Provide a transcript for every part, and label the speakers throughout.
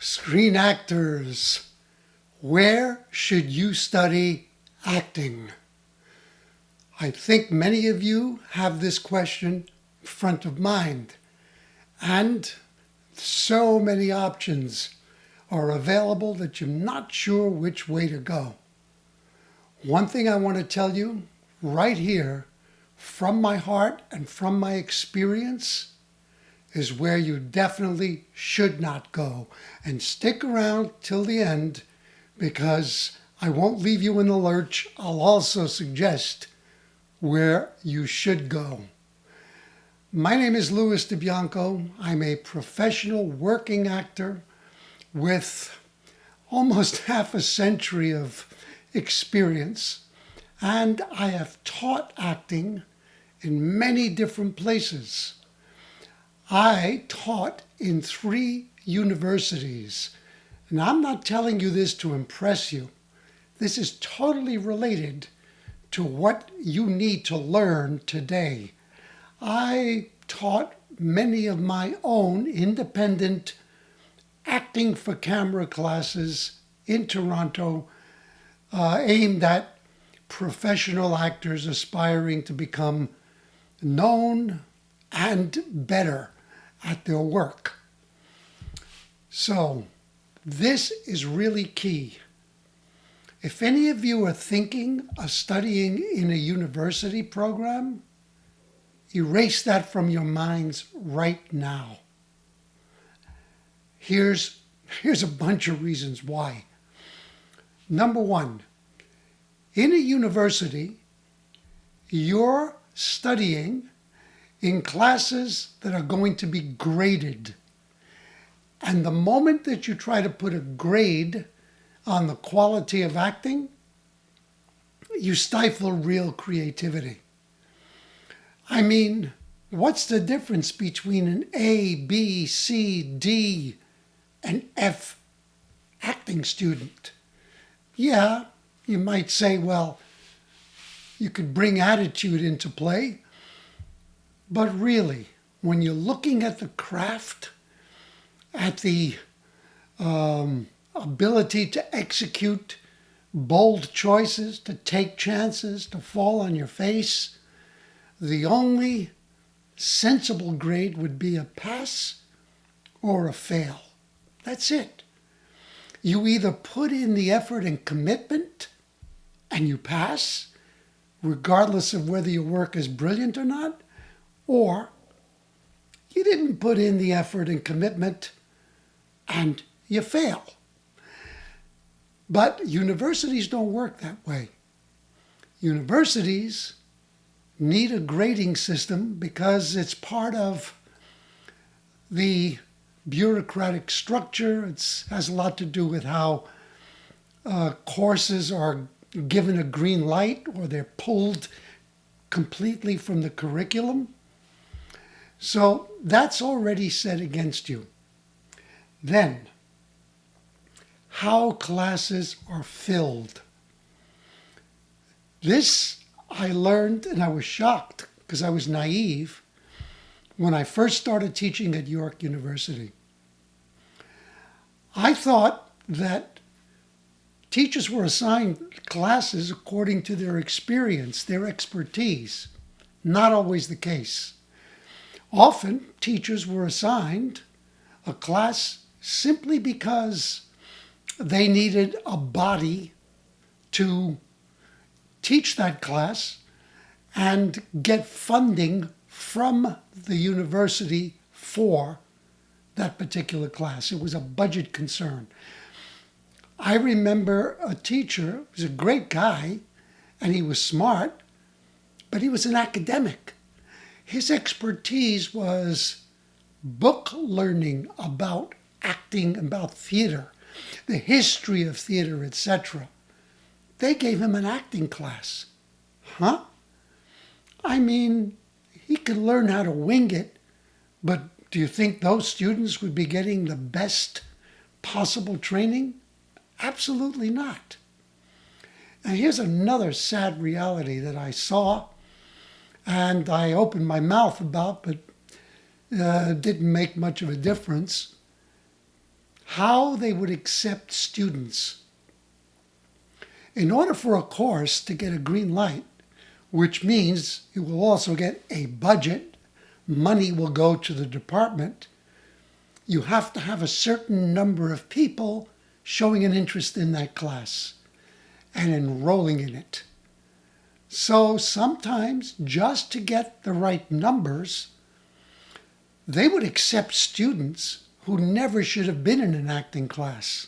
Speaker 1: Screen actors, where should you study acting? I think many of you have this question front of mind, and so many options are available that you're not sure which way to go. One thing I want to tell you right here, from my heart and from my experience, is where you definitely should not go. And stick around till the end, because I won't leave you in the lurch. I'll also suggest where you should go. My name is Louis DeBianco. I'm a professional working actor with almost half a century of experience, and I have taught acting in many different places. I taught in 3 universities, and I'm not telling you this to impress you. This is totally related to what you need to learn today. I taught many of my own independent acting for camera classes in Toronto, aimed at professional actors aspiring to become known and better at their work. So this is really key. If any of you are thinking of studying in a university program, erase that from your minds right now. Here's a bunch of reasons why. Number one, in a university, you're studying in classes that are going to be graded. And the moment that you try to put a grade on the quality of acting, you stifle real creativity. I mean, what's the difference between an A, B, C, D, and F acting student? Yeah, you might say, well, you could bring attitude into play. But really, when you're looking at the craft, at the ability to execute bold choices, to take chances, to fall on your face, the only sensible grade would be a pass or a fail. That's it. You either put in the effort and commitment and you pass, regardless of whether your work is brilliant or not, or you didn't put in the effort and commitment and you fail. But universities don't work that way. Universities need a grading system because it's part of the bureaucratic structure. It has a lot to do with how courses are given a green light or they're pulled completely from the curriculum. So that's already set against you. Then, how classes are filled. This I learned, and I was shocked because I was naive when I first started teaching at York University. I thought that teachers were assigned classes according to their experience, their expertise. Not always the case. Often, teachers were assigned a class simply because they needed a body to teach that class and get funding from the university for that particular class. It was a budget concern. I remember a teacher, he was a great guy, and he was smart, but he was an academic. His expertise was book learning about acting, about theater, the history of theater, etc. They gave him an acting class. Huh? I mean, he could learn how to wing it, but do you think those students would be getting the best possible training? Absolutely not. And here's another sad reality that I saw and I opened my mouth about, but didn't make much of a difference. how they would accept students. In order for a course to get a green light, which means it will also get a budget, money will go to the department, you have to have a certain number of people showing an interest in that class and enrolling in it. So sometimes, just to get the right numbers, they would accept students who never should have been in an acting class.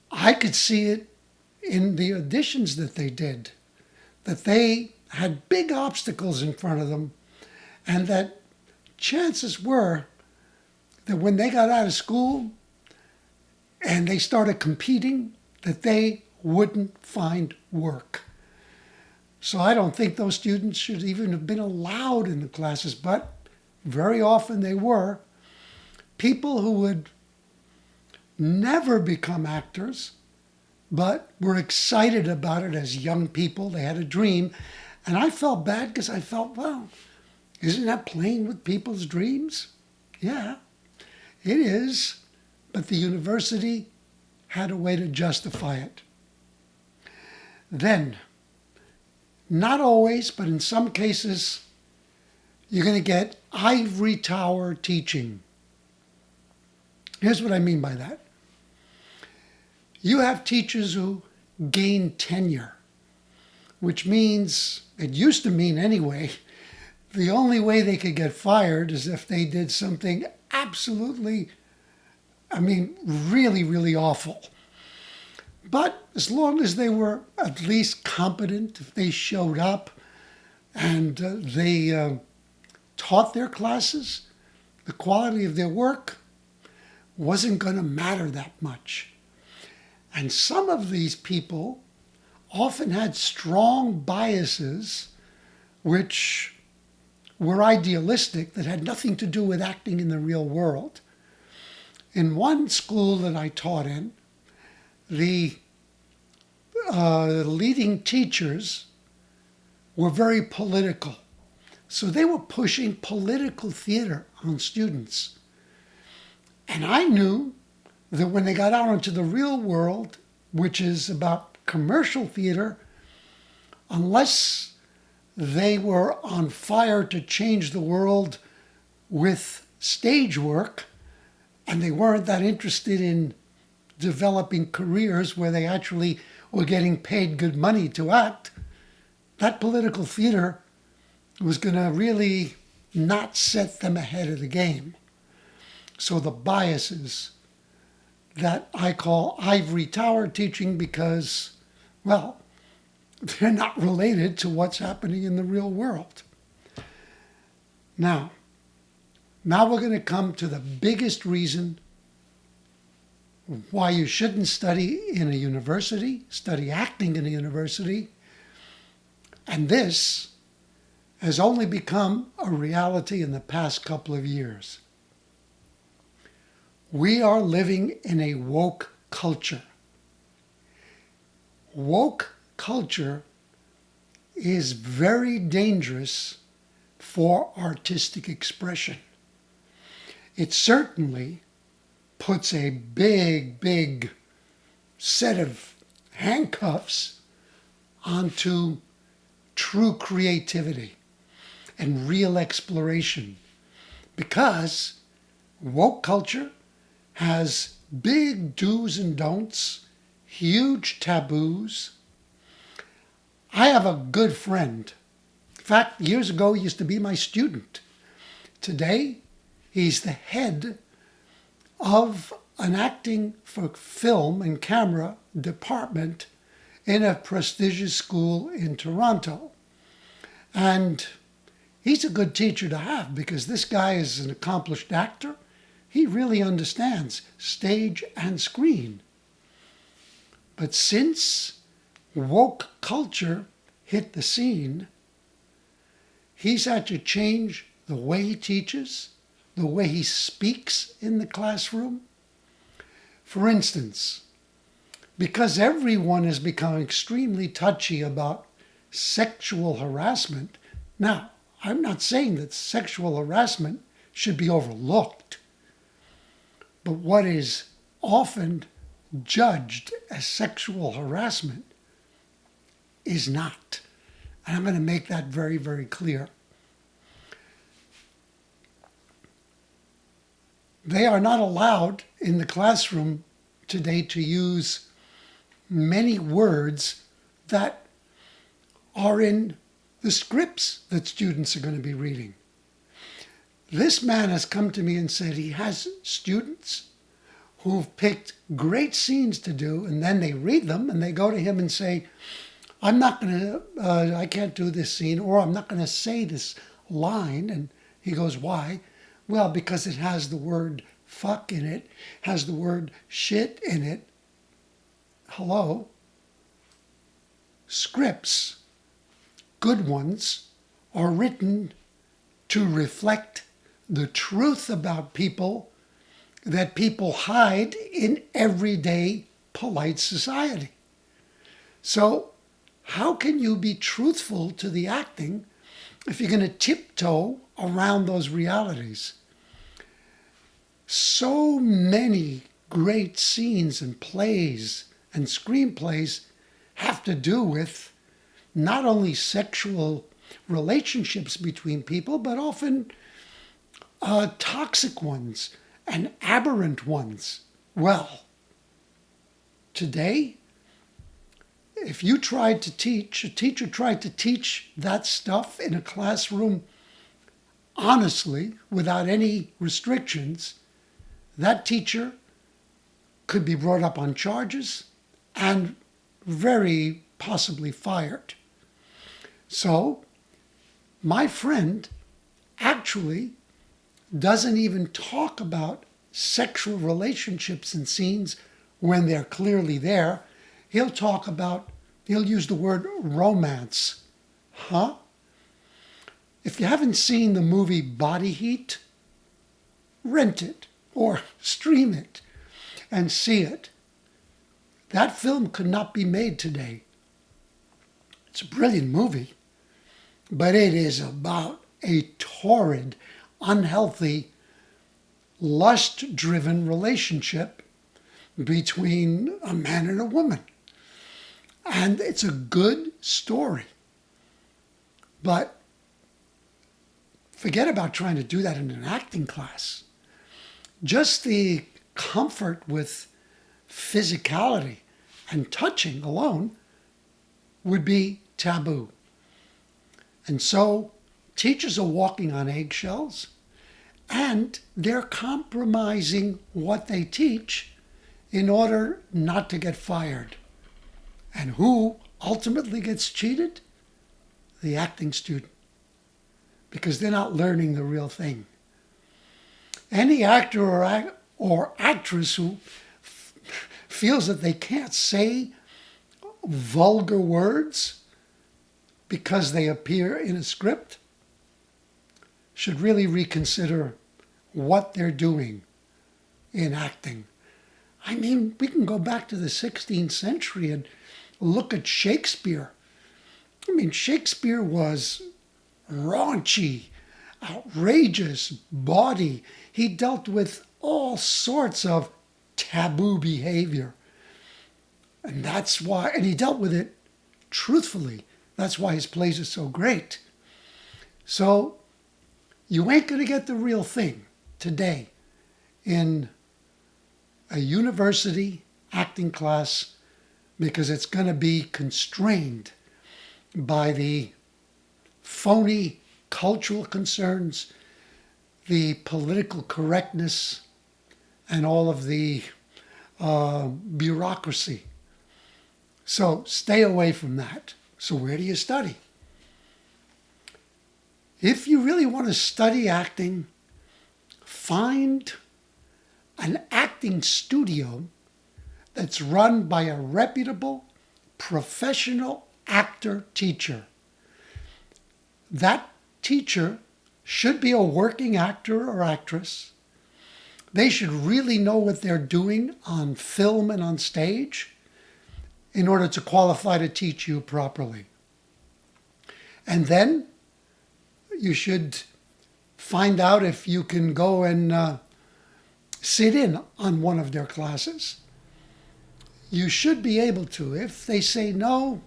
Speaker 1: I could see it in the auditions that they did, that they had big obstacles in front of them, and that chances were that when they got out of school and they started competing, that they wouldn't find work. So I don't think those students should even have been allowed in the classes, but very often they were. People who would never become actors, but were excited about it as young people. They had a dream. And I felt bad because I felt, well, isn't that playing with people's dreams? Yeah, it is. But the university had a way to justify it. Then, not always, but in some cases, you're going to get ivory tower teaching. Here's what I mean by that. You have teachers who gain tenure, which means, it used to mean anyway, the only way they could get fired is if they did something absolutely, really, really awful. But as long as they were at least competent, if they showed up and they taught their classes, the quality of their work wasn't going to matter that much. And some of these people often had strong biases which were idealistic, that had nothing to do with acting in the real world. In one school that I taught in, the leading teachers were very political. So they were pushing political theater on students. And I knew that when they got out into the real world, which is about commercial theater, unless they were on fire to change the world with stage work, and they weren't that interested in developing careers where they actually were getting paid good money to act, that political theater was going to really not set them ahead of the game. So the biases that I call ivory tower teaching, because, well, they're not related to what's happening in the real world. Now we're going to come to the biggest reason why you shouldn't study in a university, study acting in a university. And this has only become a reality in the past couple of years. We are living in a woke culture. Woke culture is very dangerous for artistic expression. It certainly puts a big set of handcuffs onto true creativity and real exploration, because woke culture has big do's and don'ts, huge taboos. I have a good friend. In fact, years ago, he used to be my student. Today, he's the head of an acting for film and camera department in a prestigious school in Toronto. And he's a good teacher to have, because this guy is an accomplished actor. He really understands stage and screen. But since woke culture hit the scene, he's had to change the way he teaches, the way he speaks in the classroom. For instance, because everyone has become extremely touchy about sexual harassment. Now, I'm not saying that sexual harassment should be overlooked, But what is often judged as sexual harassment is not. And I'm going to make that very, very clear. They are not allowed in the classroom today to use many words that are in the scripts that students are going to be reading. This man has come to me and said he has students who've picked great scenes to do, and then they read them and they go to him and say, I can't do this scene, or I'm not going to say this line. And he goes, why? Well, because it has the word fuck in it, has the word shit in it. Hello? Scripts, good ones, are written to reflect the truth about people that people hide in everyday polite society. So how can you be truthful to the acting if you're going to tiptoe around those realities? So many great scenes and plays and screenplays have to do with not only sexual relationships between people, but often toxic ones and aberrant ones. Well, today, if you tried to teach, a teacher tried to teach that stuff in a classroom honestly, without any restrictions, that teacher could be brought up on charges and very possibly fired. So, my friend actually doesn't even talk about sexual relationships and scenes when they're clearly there. He'll use the word romance. Huh? If you haven't seen the movie Body Heat, rent it or stream it and see it. That film could not be made today. It's a brilliant movie, but it is about a torrid, unhealthy, lust-driven relationship between a man and a woman. And it's a good story. But forget about trying to do that in an acting class. Just the comfort with physicality and touching alone would be taboo. And so teachers are walking on eggshells, and they're compromising what they teach in order not to get fired. And who ultimately gets cheated? The acting student, because they're not learning the real thing. Any actor or actress who feels that they can't say vulgar words because they appear in a script should really reconsider what they're doing in acting. I mean, we can go back to the 16th century and look at Shakespeare. I mean, Shakespeare was raunchy, outrageous, bawdy. He dealt with all sorts of taboo behavior. And that's why, and he dealt with it truthfully. That's why his plays are so great. So you ain't going to get the real thing today in a university acting class, because it's going to be constrained by the phony cultural concerns, the political correctness, and all of the bureaucracy. So stay away from that. So where do you study? If you really want to study acting, find an acting studio that's run by a reputable, professional actor teacher. That teacher should be a working actor or actress. They should really know what they're doing on film and on stage in order to qualify to teach you properly. And then you should find out if you can go and sit in on one of their classes. You should be able to. If they say no,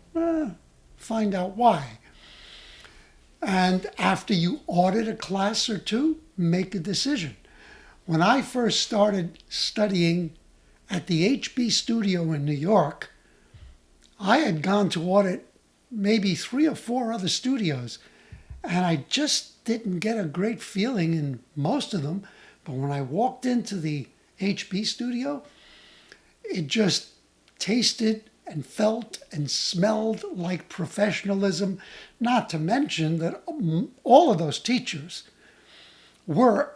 Speaker 1: find out why. And after you audit a class or two, make a decision. When I first started studying at the HB studio in New York, I had gone to audit maybe 3 or 4 other studios, and I just didn't get a great feeling in most of them. But when I walked into the HB studio, it just tasted and felt and smelled like professionalism, not to mention that all of those teachers were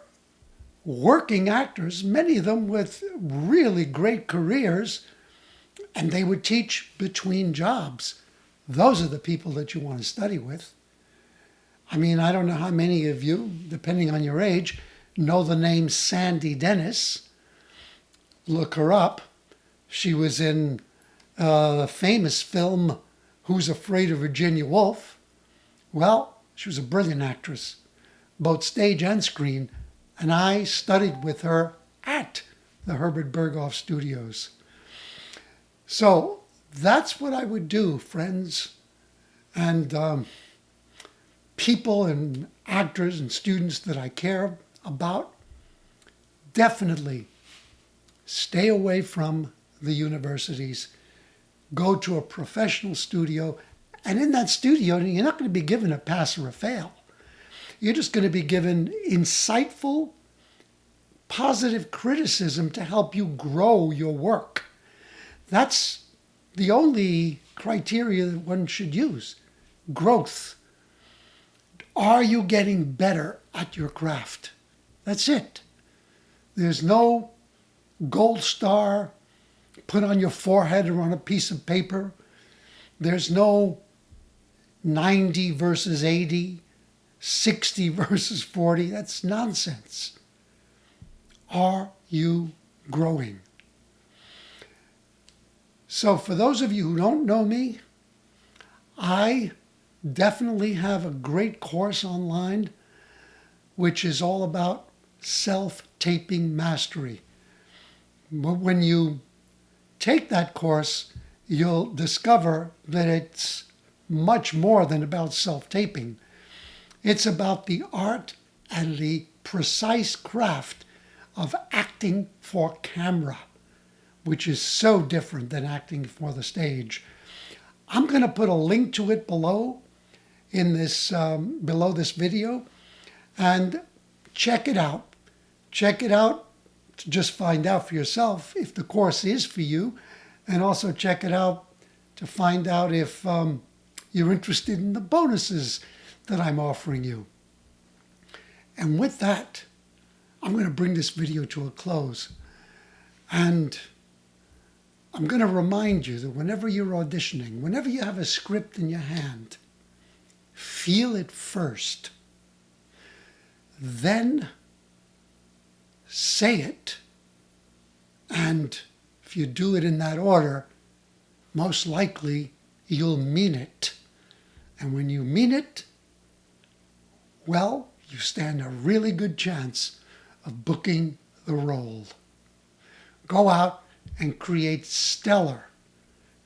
Speaker 1: working actors, many of them with really great careers, and they would teach between jobs. Those are the people that you want to study with. I mean, I don't know how many of you, depending on your age, know the name Sandy Dennis. Look her up. She was in the famous film, Who's Afraid of Virginia Woolf? Well, she was a brilliant actress, both stage and screen, and I studied with her at the Herbert Berghoff Studios. So that's what I would do, friends, and people and actors and students that I care about. Definitely stay away from the universities. Go to a professional studio, and in that studio, you're not going to be given a pass or a fail. You're just going to be given insightful, positive criticism to help you grow your work. That's the only criteria that one should use. Growth. Are you getting better at your craft? That's it. There's no gold star put on your forehead or on a piece of paper. There's no 90 versus 80, 60 versus 40. That's nonsense. Are you growing? So for those of you who don't know me, I definitely have a great course online, which is all about self-taping mastery. But when you take that course, you'll discover that it's much more than about self-taping. It's about the art and the precise craft of acting for camera, which is so different than acting for the stage. I'm going to put a link to it below in this below this video, and check it out. Check it out to just find out for yourself if the course is for you, and also check it out to find out if you're interested in the bonuses that I'm offering you. And with that, I'm going to bring this video to a close. And I'm going to remind you that whenever you're auditioning, whenever you have a script in your hand, feel it first. Then say it. And if you do it in that order, most likely you'll mean it. And when you mean it, well, you stand a really good chance of booking the role. Go out and create stellar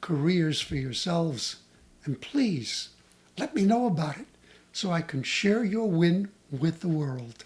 Speaker 1: careers for yourselves. And please, let me know about it so I can share your win with the world.